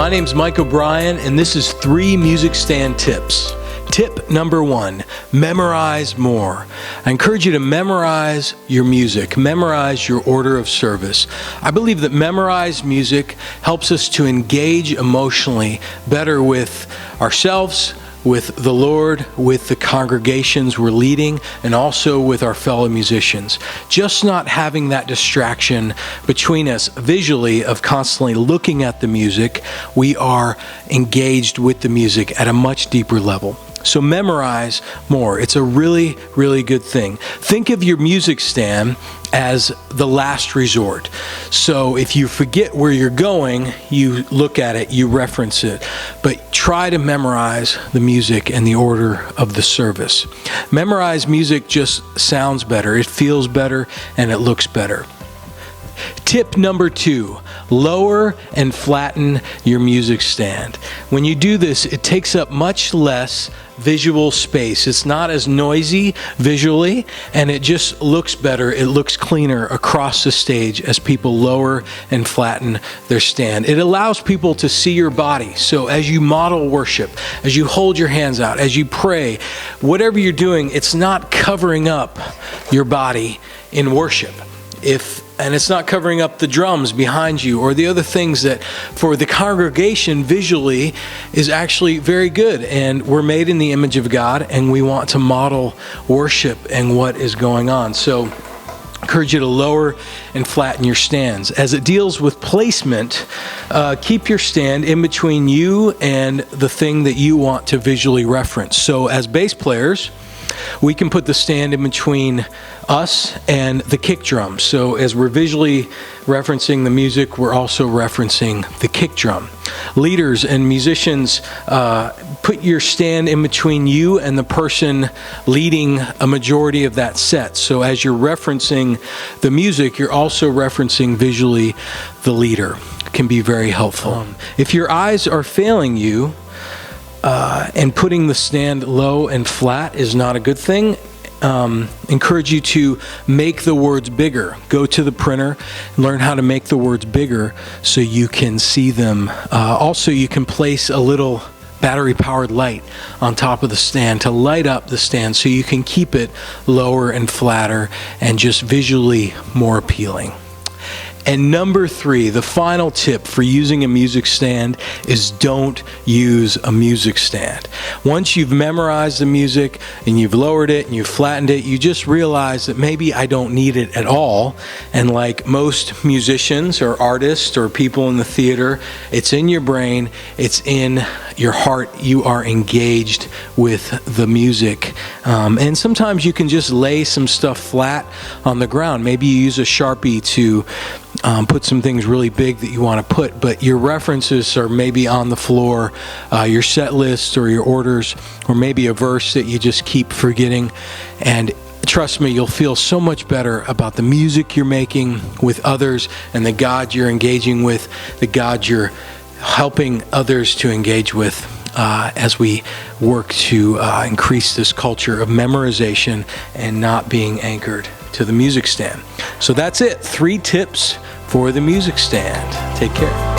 My name's Mike O'Brien, and this is 3 music stand tips. Tip number 1, memorize more. I encourage you to memorize your music, memorize your order of service. I believe that memorized music helps us to engage emotionally better with ourselves, with the Lord, with the congregations we're leading, and also with our fellow musicians. Just not having that distraction between us visually of constantly looking at the music, we are engaged with the music at a much deeper level. So memorize more. It's a really, really good thing. Think of your music stand as the last resort. So if you forget where you're going, you look at it, you reference it, but try to memorize the music and the order of the service. Memorized music just sounds better, it feels better, and it looks better. Tip number 2, lower and flatten your music stand. When you do this, it takes up much less visual space. It's not as noisy visually, and it just looks better. It looks cleaner across the stage as people lower and flatten their stand. It allows people to see your body. So as you model worship, as you hold your hands out, as you pray, whatever you're doing, it's not covering up your body in worship. And it's not covering up the drums behind you or the other things that for the congregation visually is actually very good. And we're made in the image of God, and we want to model worship and what is going on. So I encourage you to lower and flatten your stands. As it deals with placement, keep your stand in between you and the thing that you want to visually reference. So as bass players, we can put the stand in between us and the kick drum. So as we're visually referencing the music, we're also referencing the kick drum. Leaders and musicians, put your stand in between you and the person leading a majority of that set. So as you're referencing the music, you're also referencing visually the leader. It can be very helpful. If your eyes are failing you, and putting the stand low and flat is not a good thing. Encourage you to make the words bigger. Go to the printer and learn how to make the words bigger so you can see them. Also, you can place a little battery-powered light on top of the stand to light up the stand so you can keep it lower and flatter and just visually more appealing. And number 3, the final tip for using a music stand is don't use a music stand. Once you've memorized the music and you've lowered it and you've flattened it, you just realize that maybe I don't need it at all. And like most musicians or artists or people in the theater, it's in your brain, it's in your heart. You are engaged with the music. And sometimes you can just lay some stuff flat on the ground. Maybe you use a Sharpie to put some things really big that you want to put, but your references are maybe on the floor, your set list or your orders, or maybe a verse that you just keep forgetting. And trust me, you'll feel so much better about the music you're making with others and the God you're engaging with, the God you're helping others to engage with as we work to increase this culture of memorization and not being anchored to the music stand. So that's it. 3 tips for the music stand. Take care.